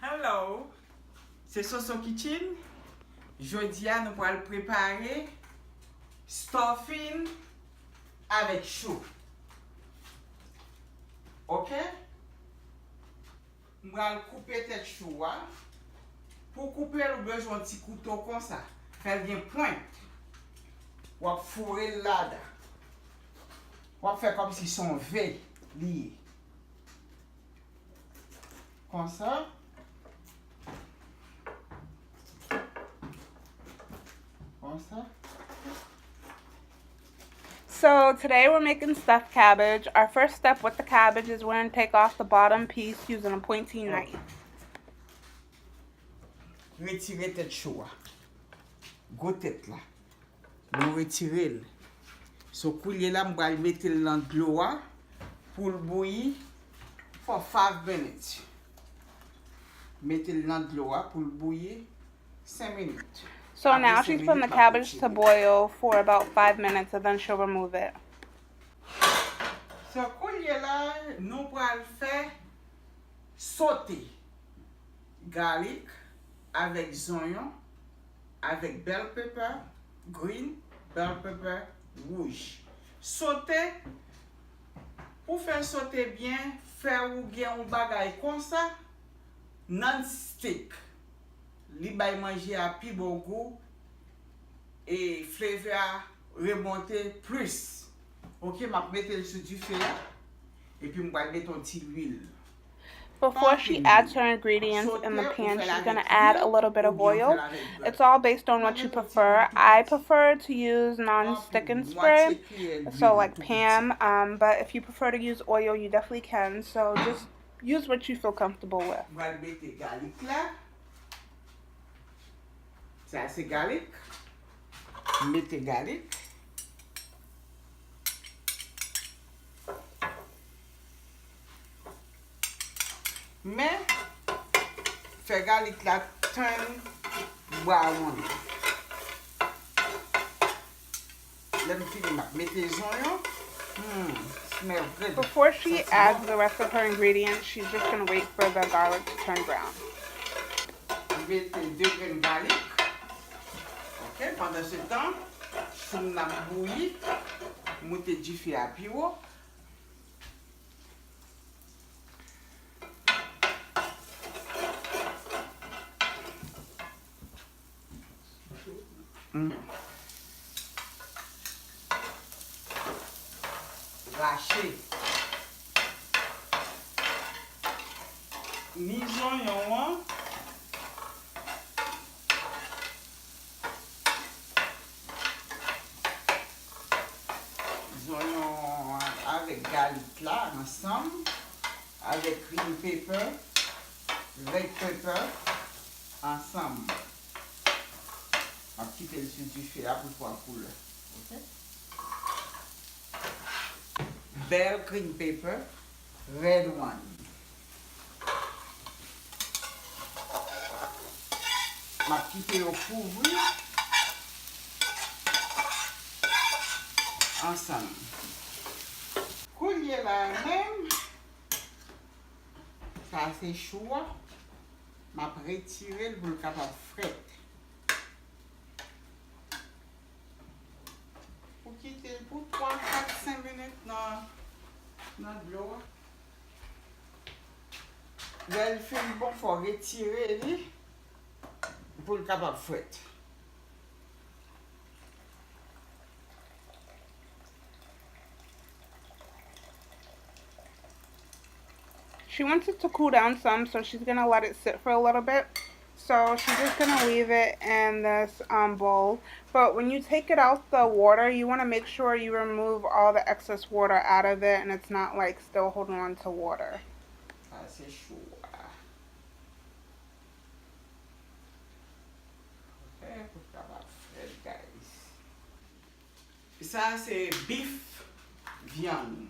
Hello, c'est Soso Kitchen. Jodi a nous allons préparer stuffing avec chou. Ok? Nous allons couper tête chou. Pour couper, nous avons besoin d'un petit couteau comme ça. Faire bien pointe. On va fourrer là-dedans. On va faire comme si son V lié. Comme ça. Comme ça. So today we're making stuffed cabbage. Our first step with the cabbage is we're going to take off the bottom piece using a pointy knife. Retirer tête chou. Gros tête là. Nous retirer. So couler là, on va le mettre dans de l'eau pour le bouillir for 5 minutes. Mettez-le dans de l'eau pour le bouillir 5 minutes. So now she's putting the cabbage to boil for about 5 minutes and then she'll remove it. So couler là, nous allons faire sauter garlic avec oignons, avec bell pepper, green, bell pepper, rouge. Sauter, pour faire sauter bien, faire ou bien un bagay comme ça, non-stick. Li bay manger à pi bon goût et flavor remonter plus. Ok, m'a mettre sur du feu et puis m'a mettre un petit huile. Before she adds her ingredients in the pan, she's going to add a little bit of oil. It's all based on what you prefer. I prefer to use non-stick and spray, so like Pam, but if you prefer to use oil, you definitely can. So just use what you feel comfortable with. Ça c'est garlic. Mettez garlic. Mais fait garlic là turn brown. Let me finish. Mettez les oignons. Smell good. Before she adds the rest of her ingredients, she's just going to wait for the garlic to turn brown. Mettez 2 graines de garlic. Ok, pendant ce temps, si nous avons bouilli, mettez du feu à piro. Racher. Les oignons. Avec garlic là, ensemble, avec green pepper, red pepper, ensemble. On va quitter le sur du feu là pour pouvoir couler. Ok? Bell green pepper, red one. On va quitter au couvrir ensemble. Couler là même, ça c'est chaud, m'a retiré pour le capable frais. Pour quitter pour 3, 4, 5 minutes dans l'eau. Elle fait bon, il faut retirer pour le capable frais. She wants it to cool down some, so she's going to let it sit for a little bit. So she's just going to leave it in this bowl. But when you take it out the water, you want to make sure you remove all the excess water out of it and it's not like still holding on to water. C'est chaud. Ok, pour le capable frais, guys. Ça c'est beef viande.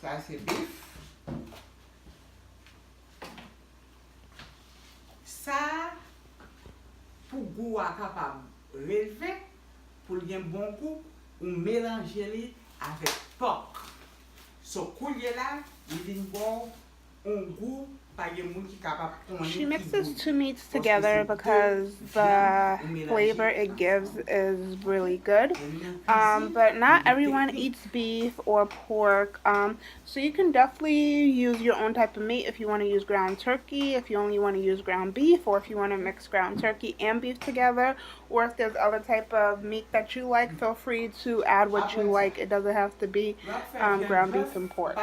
Ça c'est beef. Ça, pour goût à capable relever, pour le bien bon goût, on mélange avec porc. So, kouye la, li vin bon, on goût, pa gen moun ki kapab konnen She ki mixes goût. two meats together because the flavor it gives is really good. But not everyone eats beef or pork. So you can definitely use your own type of meat if you want to use ground turkey, if you only want to use ground beef, or if you want to mix ground turkey and beef together, or if there's other type of meat that you like, feel free to add what you like. It doesn't have to be ground beef and pork.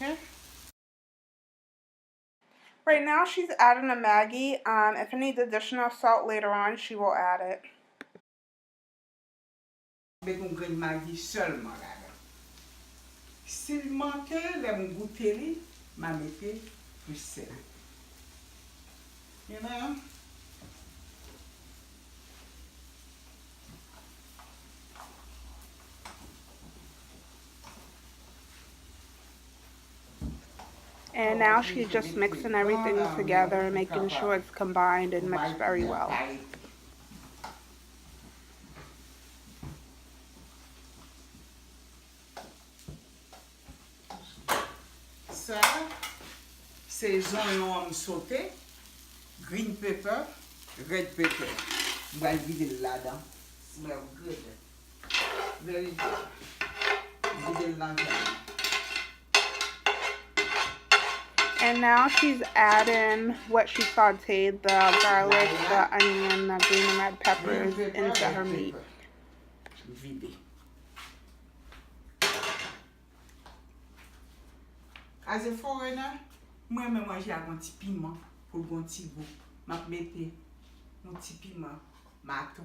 Okay. Right now she's adding a Maggi. If it needs additional salt later on, she will add it. Avec un grain de Maggi seulement là. S'il manque, les mon goûter li, ma mette plus sel. You know? And now she's just mixing everything together, making sure it's combined and mixed very well. Ça, c'est oignons sauté, green pepper, red pepper. Je vais vider là-dedans. Smell good. Very good. Vider là-dedans. And now she's adding what she sauteed, the garlic, the onion, the green and red peppers into her meat. Vider. As a foreigner, moi je mange avec un petit piment pour un petit goût. Je vais mettre un petit piment MATOUK.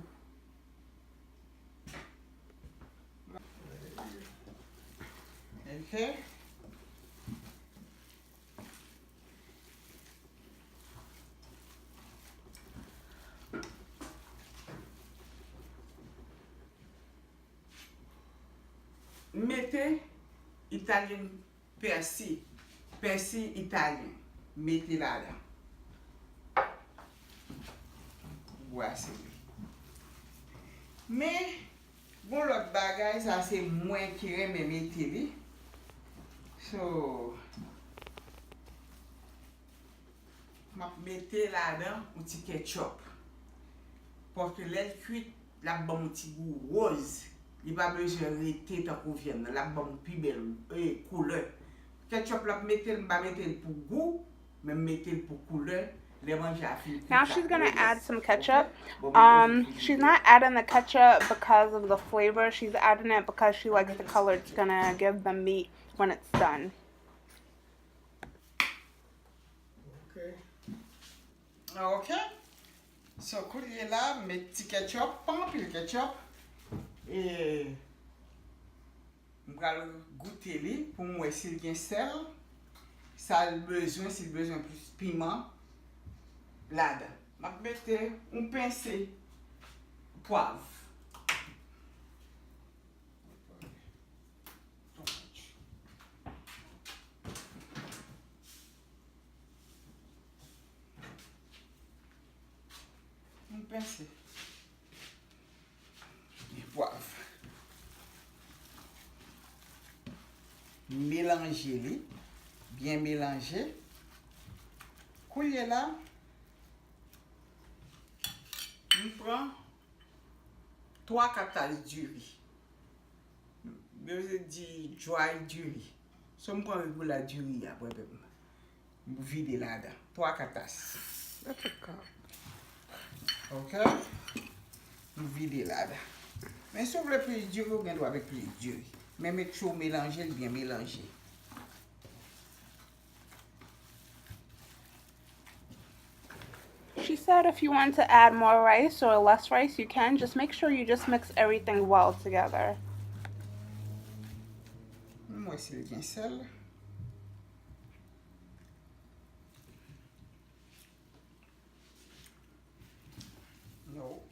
Okay. Mettez italien persil italien. Mettez là-dedans. Voici. Mais, bon, l'autre bagage, ça c'est moins qui aime mettre li. So, je mettez là-dedans un petit ketchup. Parce que l'aile cuite, la bon petit goût rose. Il va besoin de rester tant qu'on vient. La bon plus belle couleur. Ketchup la mettez pour goût, mais mettez pour couleur. Now she's gonna add some ketchup. She's not adding the ketchup because of the flavor. She's adding it because she likes the color it's gonna give the meat when it's done. Okay. So, coulier là, mettez petit ketchup, pas pile ketchup. Et je vais goûter li pour moi s'il y a sel, ça a besoin, s'il besoin plus piment là-dedans. Je vais mettre un pincé poivre. Un pincé. Poivre. Mélangez-les, bien mélanger. Coulier là, on prend 3 tasses du riz. Je dis dry du riz. Si on prend la du riz après, on vide là-dedans. 3 tasses. That's a cup. Ok? On vide là-dedans. Mais si vous voulez plus dur, vous doit avec plus dur. Mais mettez chaud mélanger, bien mélanger. She said if you want to add more rice or less rice, you can. Just make sure you just mix everything well together. Moi, c'est bien sel. No.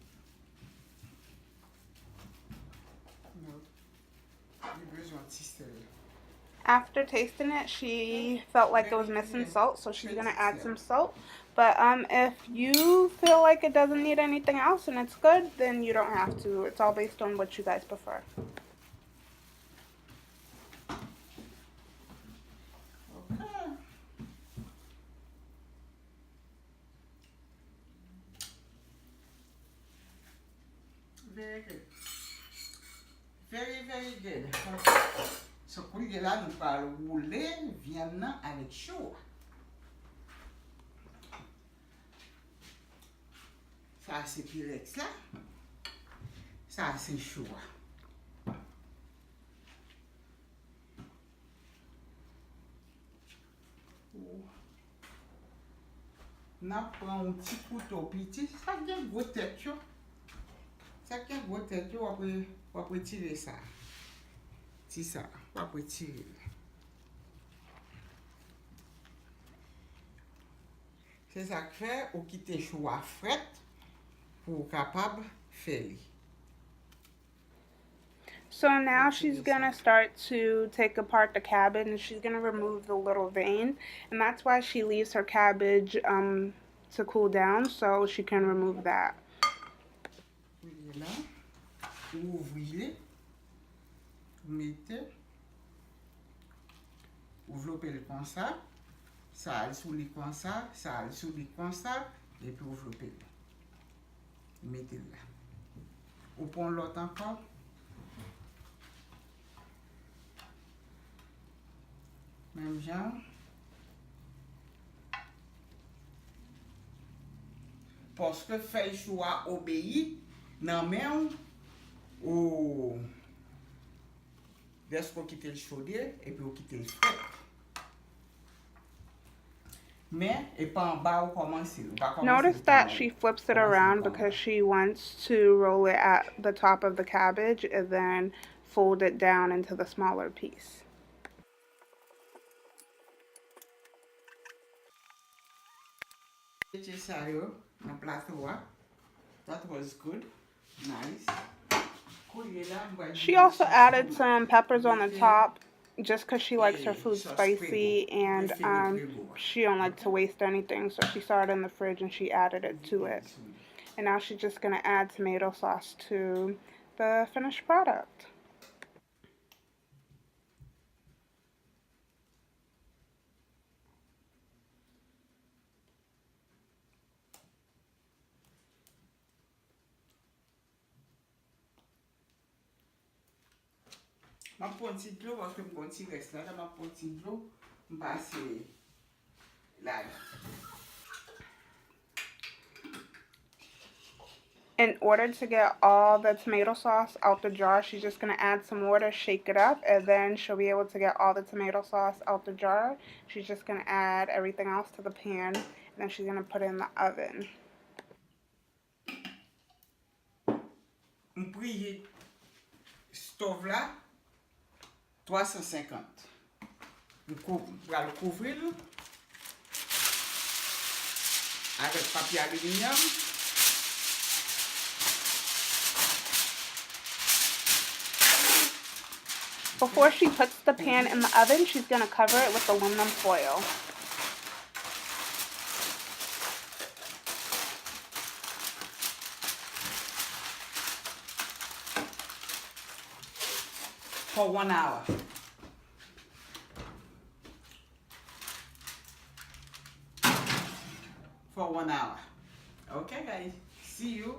After tasting it, she felt like it was missing salt, so she's gonna add some salt. But if you feel like it doesn't need anything else and it's good, then you don't have to. It's all based on what you guys prefer. Okay. Very good. Very, very good. So, pour là, nous allons rouler viande avec chaud. Ça, c'est Pyrex là. Ça, c'est chaud. On prend un petit couteau petit. Ça a une grosse tête. Ça a une grosse tête. On va tirer ça. C'est ça. On va tirer. C'est ça que fait. On quitte le choix frais pour capable faire. So now she's gonna start to take apart the cabbage and she's gonna remove the little vein, and that's why she leaves her cabbage to cool down so she can remove that. Là, ouvrez-le, mettez, enveloppez-le comme ça, ça sous le comme ça, ça sous le comme ça, et puis enveloppez-le. Mettez-le là. Ou prend l'autre encore. Même genre. Parce que feuille choix obéit, non même ou laisse qu'on quitte le chaudier et puis on quitte le frais. Mais et pas en bas ou commencer. Notice that she flips it around because she wants to roll it at the top of the cabbage and then fold it down into the smaller piece. That was good. Nice. She also added some peppers on the top just because she likes her food spicy and she don't like to waste anything, so she saw it in the fridge and she added it to it. And now she's just going to add tomato sauce to the finished product. Je vais prendre un petit l'eau parce que je vais reste là. Je vais prendre un petit l'eau. Je vais passer là. In order to get all the tomato sauce out the jar, she's just going to add some water, shake it up, and then she'll be able to get all the tomato sauce out the jar. She's just going to add everything else to the pan, and then she's going to put it in the oven. Je prie stove là 350. Je vais le couvrir avec papier aluminium. Before she puts the pan in the oven, she's going to cover it with aluminum foil. For 1 hour. For 1 hour. Okay, guys. See you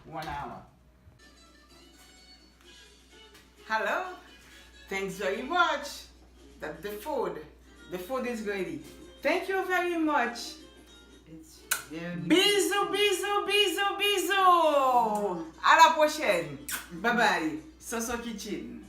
1 hour. Hello. Thanks very much. That's the food. The food is ready. Thank you very much. Bisous, bisous, bisous, bisous. À la prochaine. Bye bye. Soso Kitchen.